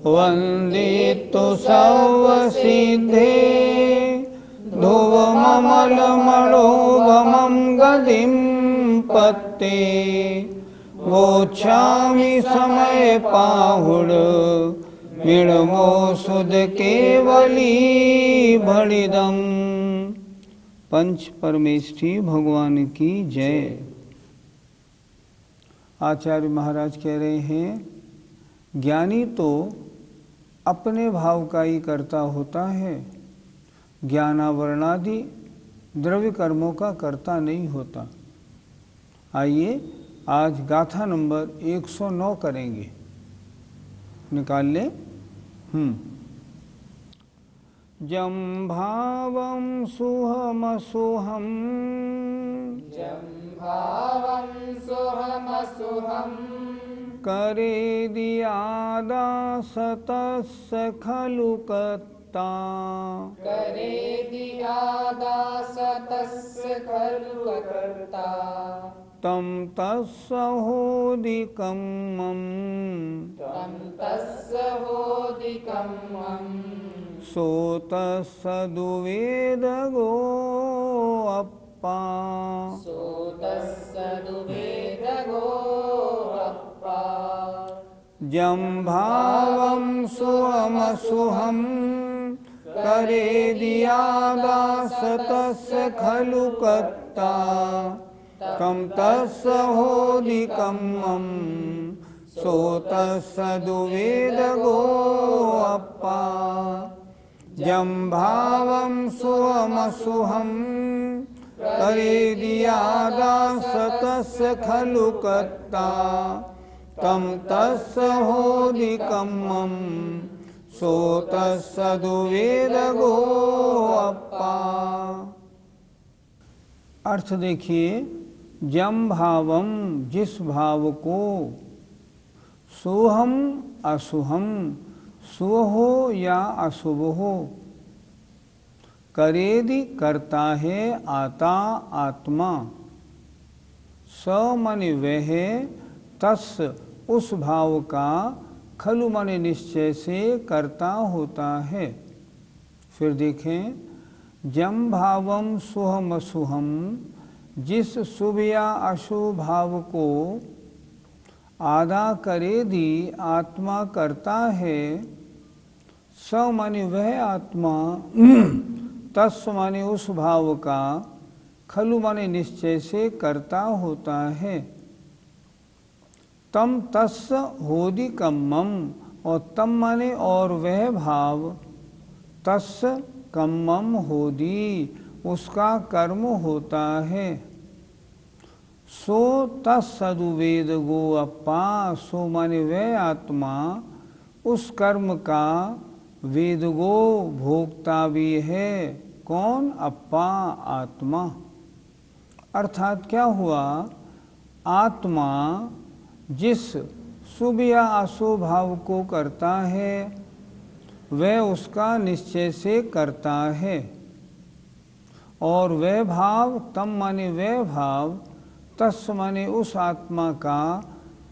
वन्दितु सर्वसिद्धे ध्रुवममलमणोभमं गतिं पत्ते वोच्छामि समय पाहुड विणमो सुध केवली भणिदम। पंच परमेष्ठी भगवान की जय। आचार्य महाराज कह रहे हैं ज्ञानी तो अपने भाव का ही कर्ता होता है, ज्ञानावरणादि द्रव्य कर्मों का कर्ता नहीं होता। आइए आज गाथा नंबर 109 करेंगे, निकाल लें। जम भावम सुहमसुहम करे दियादासतस्य खलु कत्ता तम तस्य होदिकम्मं सोतसदुवेदगो अप्पा। जं भावं सुहमसुहं करे दियादासतस्य खलु कत्ता तम तस्य होदिकम्मं सोतसदुवेदगो अप्पा। जं भावं सुहमसुहं करे दियादासतस्य खलु कत्ता तम तस्य होदिकम्मं सोतसदुवेदगो अप्पा। अर्थ देखिए, जम भावम जिस भाव को, सोहम असुहम शुभ हो या अशुभ हो, करेदि करता है आता आत्मा, स मन वह, तस् उस भाव का, खलु मन निश्चय से करता होता है। फिर देखें, जम भावम सुहम असुहम जिस शुभ या अशुभ भाव को आधा करे दी आत्मा करता है, स माने वह आत्मा, तस् माने उस भाव का, खलु माने निश्चय से करता होता है। तम तस् होदिकम्मम, और तम माने और वह भाव, तस् कम्मम होदी उसका कर्म होता है। सो तत्सदुवेदगो अप्पा, सो माने वह आत्मा उस कर्म का वेदगो भोक्ता भी है। कौन? अप्पा आत्मा। अर्थात क्या हुआ, आत्मा जिस शुभ या अशुभ भाव को करता है वह उसका निश्चय से करता है, और वह भाव, तम माने वह भाव, तस् माने उस आत्मा का,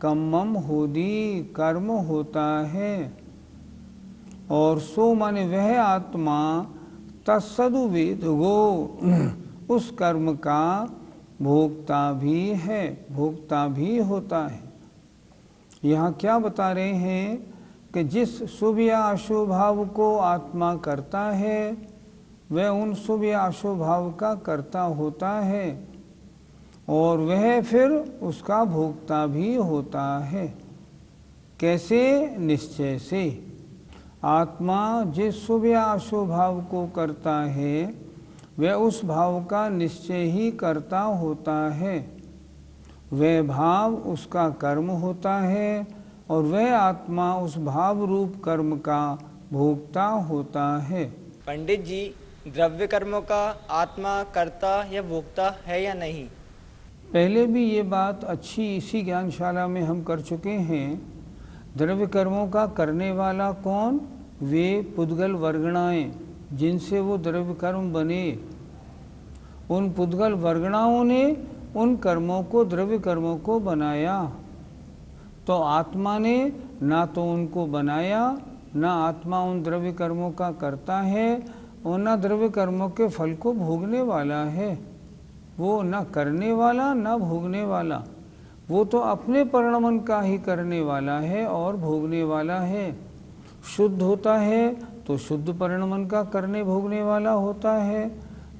कम्मम होदी कर्म होता है, और सो माने वह आत्मा, तत्सदुवेदगो उस कर्म का भोक्ता भी है, भोक्ता भी होता है। यहाँ क्या बता रहे हैं कि जिस शुभ या अशुभ भाव को आत्मा करता है वह उन शुभ या अशुभ भाव का कर्ता होता है, और वह फिर उसका भोक्ता भी होता है। कैसे? निश्चय से। आत्मा जिस शुभ या अशुभ भाव को करता है वह उस भाव का निश्चय ही करता होता है, वह भाव उसका कर्म होता है, और वह आत्मा उस भाव रूप कर्म का भोक्ता होता है। पंडित जी, द्रव्य कर्मों का आत्मा कर्ता या भोक्ता है या नहीं? पहले भी ये बात अच्छी इसी ज्ञानशाला में हम कर चुके हैं। द्रव्य कर्मों का करने वाला कौन? वे पुद्गल वर्गणाएं जिनसे वो द्रव्य कर्म बने। उन पुद्गल वर्गणाओं ने उन कर्मों को, द्रव्य कर्मों को बनाया। तो आत्मा ने ना तो उनको बनाया ना आत्मा उन द्रव्य कर्मों का करता है और ना द्रव्य कर्मों के फल को भोगने वाला है। वो ना करने वाला ना भोगने वाला, वो तो अपने परिणमन का ही करने वाला है और भोगने वाला है। शुद्ध होता है तो शुद्ध परिणमन का करने भोगने वाला होता है।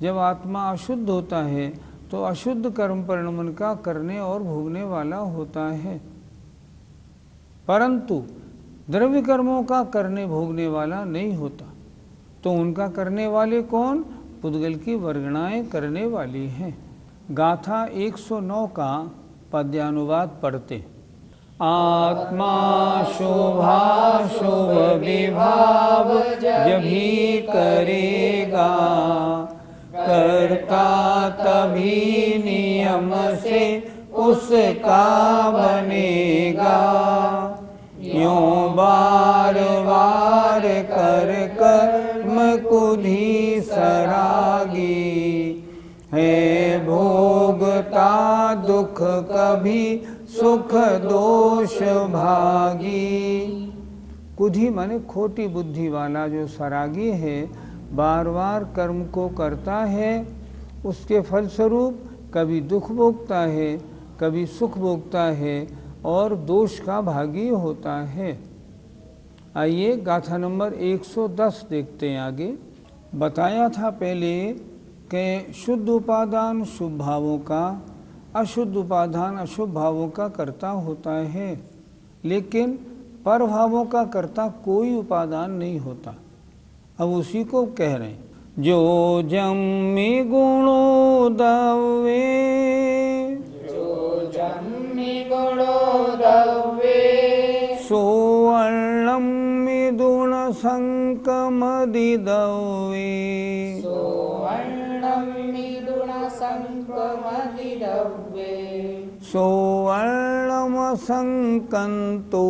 जब आत्मा अशुद्ध होता है तो अशुद्ध कर्म परिणमन का करने और भोगने वाला होता है। परंतु द्रव्य कर्मों का करने भोगने वाला नहीं होता। तो उनका करने वाले कौन? पुद्गल की वर्गणाएं करने वाली हैं। गाथा 109 का पद्यानुवाद पढ़ते। आत्मा शुभाशुभ विभाव जभी करेगा, कर्ता तभी नियम से उसका बनेगा। यूं बार बार कर कर्म कुधी सरागी, है भोगता दुख कभी सुख दोष भागी। कुधी माने खोटी बुद्धि वाला जो सरागी है, बार बार कर्म को करता है, उसके फलस्वरूप कभी दुख भोगता है कभी सुख भोगता है और दोष का भागी होता है। आइए गाथा नंबर 110 देखते हैं। आगे बताया था पहले कि शुद्ध उपादान शुभ भावों का, अशुद्ध उपादान अशुभ भावों का कर्ता होता है, लेकिन पर भावों का कर्ता कोई उपादान नहीं होता। अब उसी को कह रहे हैं, जो जम्मी गुणो दवे, जो जम्मी गुणो दवे, सो वर्णम मिदुण संकमदि दवे, सो वर्णम मिदुण संकमदि दवे, सो वर्णम संकंतो,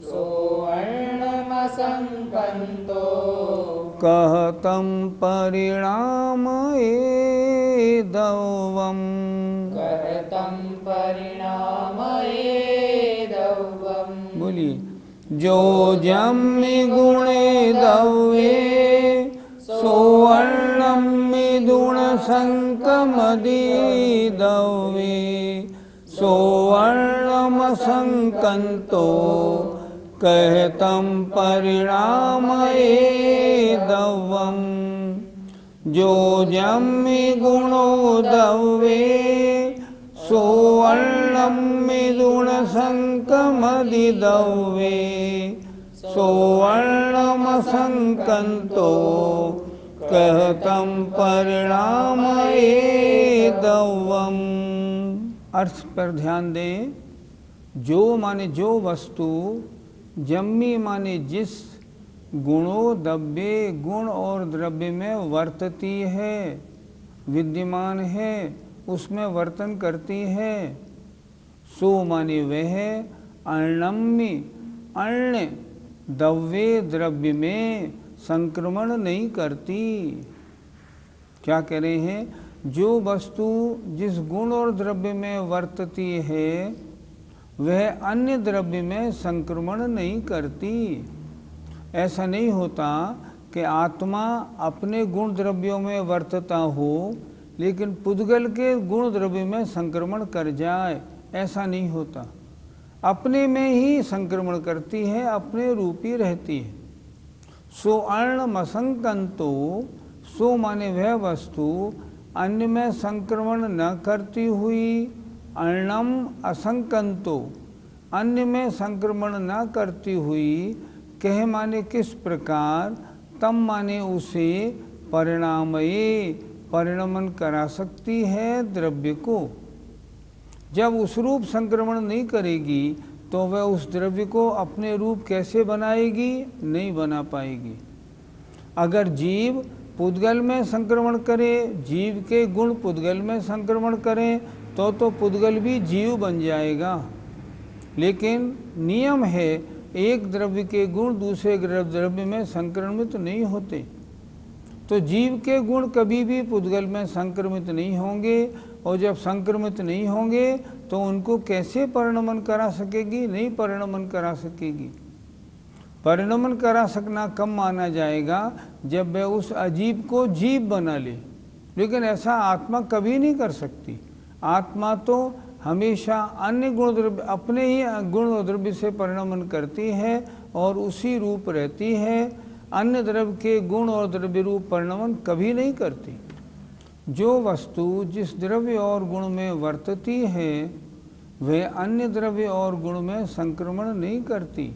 सो वर्णम संकंतो, कहतं परिणाम एदवम्, करतं परिणाम एदवम्। बोलिए। जो जम्मि गुणे दवे, सो वर्णम मिदुण संकमदि दवे, सो वर्णम संकंतो, कहतं परिणाम एदवम्। जो जम्मि गुणो दवे, सो वर्णम मिदुण संकमदि दवे, सो वर्णम संकंतो, कहतं परिणाम एदवम्। अर्थ पर ध्यान दें। जो माने जो वस्तु, जम्मी माने जिस, गुणों द्रव्य गुण और द्रव्य में वर्तती है, विद्यमान है, उसमें वर्तन करती है। सो माने वह, अर्णम्य अर्ण द्रव्य द्रव्य में संक्रमण नहीं करती। क्या कह रहे हैं? जो वस्तु जिस गुण और द्रव्य में वर्तती है वह अन्य द्रव्य में संक्रमण नहीं करती। ऐसा नहीं होता कि आत्मा अपने गुण द्रव्यों में वर्तता हो लेकिन पुद्गल के गुण द्रव्य में संक्रमण कर जाए, ऐसा नहीं होता। अपने में ही संक्रमण करती है, अपने रूप ही रहती है। सो अर्णमसंकंतो, सो माने वह वस्तु अन्य में संक्रमण न करती हुई, अर्णम असंकंतो अन्य में संक्रमण न करती हुई, कह माने किस प्रकार, तम माने उसे, परिणामये परिणमन करा सकती है द्रव्य को। जब उस रूप संक्रमण नहीं करेगी तो वह उस द्रव्य को अपने रूप कैसे बनाएगी? नहीं बना पाएगी। अगर जीव पुद्गल में संक्रमण करे, जीव के गुण पुद्गल में संक्रमण करें तो पुद्गल भी जीव बन जाएगा। लेकिन नियम है, एक द्रव्य के गुण दूसरे द्रव्य में संक्रमित नहीं होते। तो जीव के गुण कभी भी पुद्गल में संक्रमित नहीं होंगे, और जब संक्रमित नहीं होंगे तो उनको कैसे परिणमन करा सकेगी? नहीं परिणमन करा सकेगी। परिणमन करा सकना कब माना जाएगा? जब वह उस अजीब को जीव बना ले। लेकिन ऐसा आत्मा कभी नहीं कर सकती। आत्मा तो हमेशा अन्य गुण द्रव्य, अपने ही गुण और द्रव्य से परिणमन करती है और उसी रूप रहती है। अन्य द्रव्य के गुण और द्रव्य रूप परिणमन कभी नहीं करती। जो वस्तु जिस द्रव्य और गुण में वर्तती है वह अन्य द्रव्य और गुण में संक्रमण नहीं करती।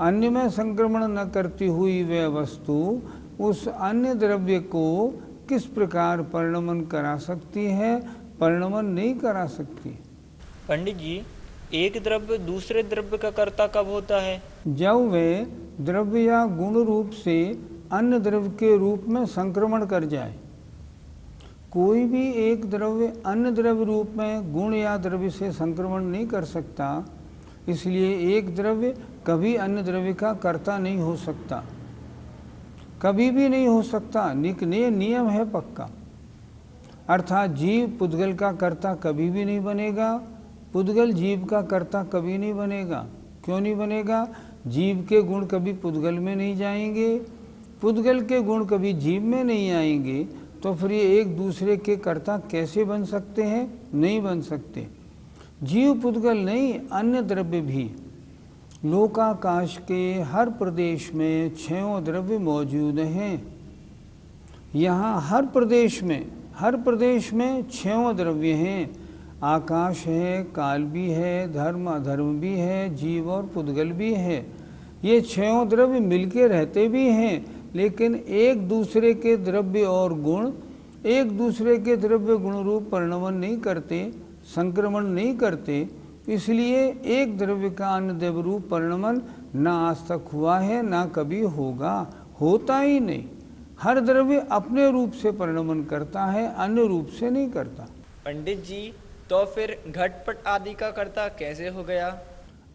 अन्य में संक्रमण न करती हुई वह वस्तु उस अन्य द्रव्य को किस प्रकार परिणमन करा सकती है? परिणमन नहीं करा सकती। पंडित जी, एक द्रव्य दूसरे द्रव्य का कर्ता कब होता है? जब वे द्रव्य या गुण रूप से अन्य द्रव्य के रूप में संक्रमण कर जाए। कोई भी एक द्रव्य अन्य द्रव्य रूप में गुण या द्रव्य से संक्रमण नहीं कर सकता। इसलिए एक द्रव्य कभी अन्य द्रव्य का कर्ता नहीं हो सकता, कभी भी नहीं हो सकता। नियम है पक्का। अर्थात जीव पुद्गल का कर्ता कभी भी नहीं बनेगा, पुद्गल जीव का कर्ता कभी नहीं बनेगा। क्यों नहीं बनेगा? जीव के गुण कभी पुद्गल में नहीं जाएंगे, पुद्गल के गुण कभी जीव में नहीं आएंगे। तो फिर ये एक दूसरे के कर्ता कैसे बन सकते हैं? नहीं बन सकते। जीव पुद्गल नहीं, अन्य द्रव्य भी। लोकाकाश के हर प्रदेश में 6 द्रव्य मौजूद हैं। यहाँ हर प्रदेश में 6 द्रव्य हैं। आकाश है, काल भी है, धर्म अधर्म भी है, जीव और पुद्गल भी है। ये 6 द्रव्य मिलके रहते भी हैं, लेकिन एक दूसरे के द्रव्य और गुण एक दूसरे के द्रव्य गुण रूप परिणमन नहीं करते, संक्रमण नहीं करते। इसलिए एक द्रव्य का अन्य द्रव्य रूप परिणमन न आज तक हुआ है, ना कभी होगा, होता ही नहीं। हर द्रव्य अपने रूप से परिणमन करता है, अन्य रूप से नहीं करता। पंडित जी, तो फिर घटपट आदि का कर्ता कैसे हो गया?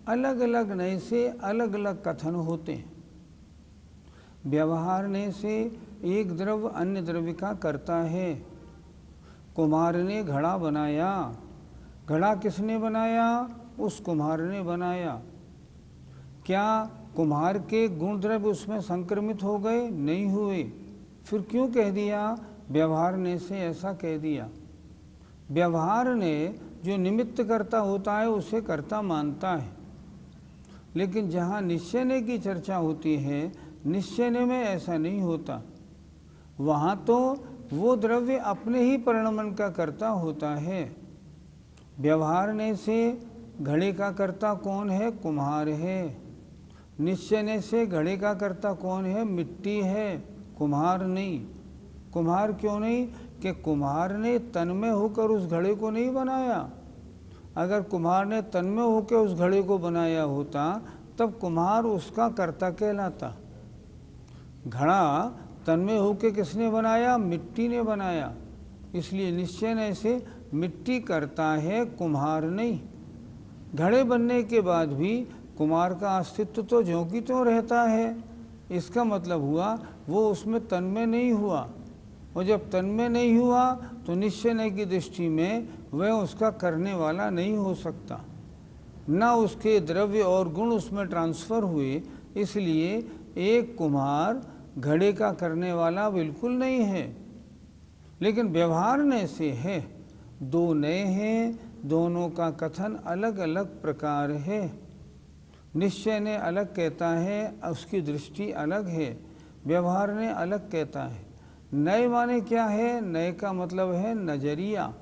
अलग अलग नए से अलग अलग कथन होते हैं। व्यवहार ने से एक द्रव्य अन्य द्रव्य का करता है। कुम्हार ने घड़ा बनाया, घड़ा किसने बनाया? उस कुम्हार ने बनाया। क्या कुम्हार के गुण द्रव्य उसमें संक्रमित हो गए? नहीं हुए। फिर क्यों कह दिया? व्यवहार ने से ऐसा कह दिया। व्यवहार ने जो निमित्त कर्ता होता है उसे कर्ता मानता है, लेकिन जहाँ निश्चय की चर्चा होती है, निश्चय में ऐसा नहीं होता। वहाँ तो वो द्रव्य अपने ही परिणमन का कर्ता होता है। व्यवहार ने से घड़े का कर्ता कौन है? कुम्हार है। निश्चय से घड़े का कर्ता कौन है? मिट्टी है, कुम्हार नहीं। कुम्हार क्यों नहीं? कि कुम्हार ने तन्मय होकर उस घड़े को नहीं बनाया। अगर कुम्हार ने तन्मय होकर उस घड़े को बनाया होता तब कुम्हार उसका कर्ता कहलाता। घड़ा तन्मय होकर किसने बनाया? मिट्टी ने बनाया। इसलिए निश्चय से मिट्टी करता है, कुम्हार नहीं। घड़े बनने के बाद भी कुम्हार का अस्तित्व तो ज्यों की त्यों रहता है। इसका मतलब हुआ वो उसमें तन्मय नहीं हुआ, और जब तन्मय नहीं हुआ तो निश्चय की दृष्टि में वह उसका करने वाला नहीं हो सकता, ना उसके द्रव्य और गुण उसमें ट्रांसफ़र हुए। इसलिए एक कुम्हार घड़े का करने वाला बिल्कुल नहीं है। लेकिन व्यवहार ने से है। दो नए हैं, दोनों का कथन अलग अलग प्रकार है। निश्चय ने अलग कहता है, उसकी दृष्टि अलग है। व्यवहार ने अलग कहता है। नए माने क्या है? नए का मतलब है नजरिया।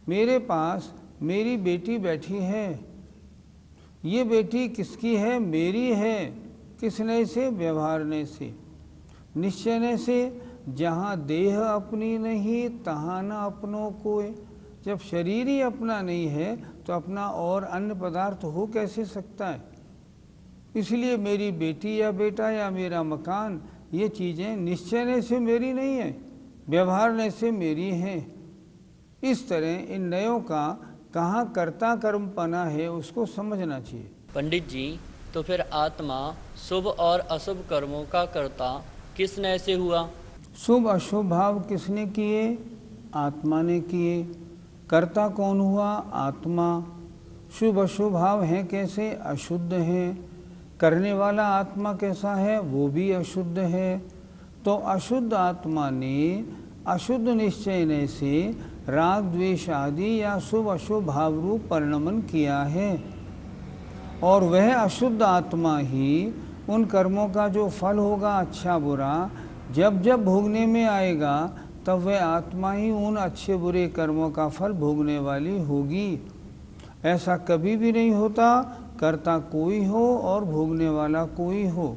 मेरे पास मेरी बेटी बैठी है। ये बेटी किसकी है? मेरी है। किसने से? व्यवहार ने से। निश्चय ने से जहाँ देह अपनी नहीं तहाँ न अपनों कोय। जब शरीर ही अपना नहीं है तो अपना और अन्य पदार्थ हो कैसे सकता है? इसलिए मेरी बेटी या बेटा या मेरा मकान, ये चीज़ें निश्चय से मेरी नहीं है, व्यवहार से मेरी हैं। इस तरह इन नयों का कहाँ कर्ता कर्मपना है उसको समझना चाहिए। पंडित जी, तो फिर आत्मा शुभ और अशुभ कर्मों का कर्ता किस नय से हुआ? शुभ अशुभ भाव किसने किए? आत्मा ने किए। कर्ता कौन हुआ? आत्मा। शुभ अशुभ भाव हैं कैसे? अशुद्ध हैं। करने वाला आत्मा कैसा है? वो भी अशुद्ध है। तो अशुद्ध आत्मा ने अशुद्ध निश्चय से राग द्वेष आदि या शुभ अशुभ भाव रूप परिणमन किया है, और वह अशुद्ध आत्मा ही उन कर्मों का जो फल होगा अच्छा बुरा, जब जब भोगने में आएगा तब वह आत्मा ही उन अच्छे बुरे कर्मों का फल भोगने वाली होगी। ऐसा कभी भी नहीं होता कर्ता कोई हो और भोगने वाला कोई हो।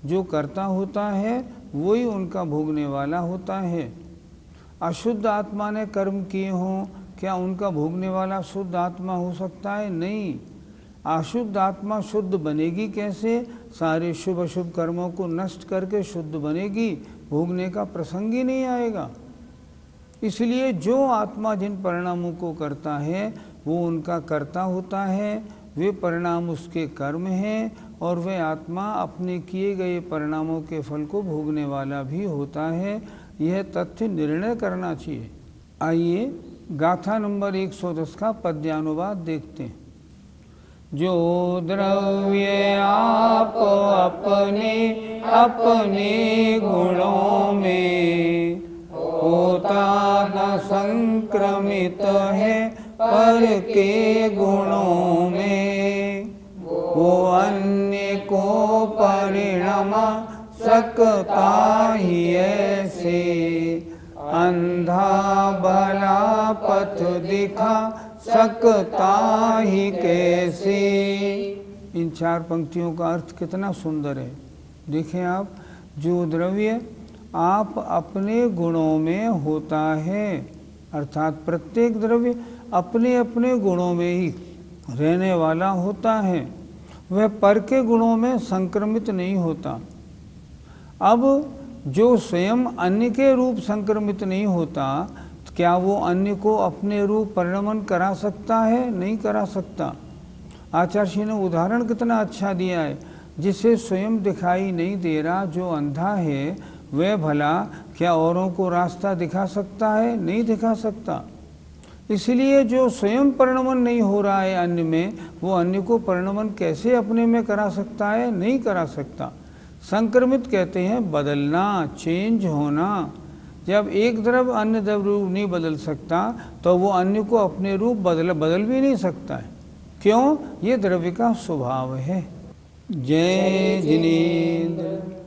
जो कर्ता होता है वही उनका भोगने वाला होता है। अशुद्ध आत्मा ने कर्म किए हों, क्या उनका भोगने वाला शुद्ध आत्मा हो सकता है? नहीं। अशुद्ध आत्मा शुद्ध बनेगी कैसे? सारे शुभ अशुभ कर्मों को नष्ट करके शुद्ध बनेगी, भोगने का प्रसंग ही नहीं आएगा। इसलिए जो आत्मा जिन परिणामों को करता है वो उनका कर्ता होता है, वे परिणाम उसके कर्म हैं, और वह आत्मा अपने किए गए परिणामों के फल को भोगने वाला भी होता है। यह तथ्य निर्णय करना चाहिए। आइए गाथा नंबर 110 का पद्यानुवाद देखते हैं। जो द्रव्य आप अपने अपने गुणों में होता न संक्रमित है पर के गुणों में, वो अन्य को परिणमा सकता ही ऐसे, अंधा भला पथ दिखा सकता ही कैसे। इन 4 पंक्तियों का अर्थ कितना सुंदर है। देखें आप, जो द्रव्य आप अपने गुणों में होता है, अर्थात प्रत्येक द्रव्य अपने अपने गुणों में ही रहने वाला होता है, वह पर के गुणों में संक्रमित नहीं होता। अब जो स्वयं अन्य के रूप संक्रमित नहीं होता, तो क्या वो अन्य को अपने रूप परिणमन करा सकता है? नहीं करा सकता। आचार्य जी ने उदाहरण कितना अच्छा दिया है। जिसे स्वयं दिखाई नहीं दे रहा, जो अंधा है, वह भला क्या औरों को रास्ता दिखा सकता है? नहीं दिखा सकता। इसलिए जो स्वयं परिणमन नहीं हो रहा है अन्य में, वो अन्य को परिणमन कैसे अपने में करा सकता है? नहीं करा सकता। संक्रमित कहते हैं बदलना, चेंज होना। जब एक द्रव्य अन्य द्रव्य रूप नहीं बदल सकता तो वो अन्य को अपने रूप बदल भी नहीं सकता है। क्यों? ये द्रव्य का स्वभाव है। जय जिनेन्द्र।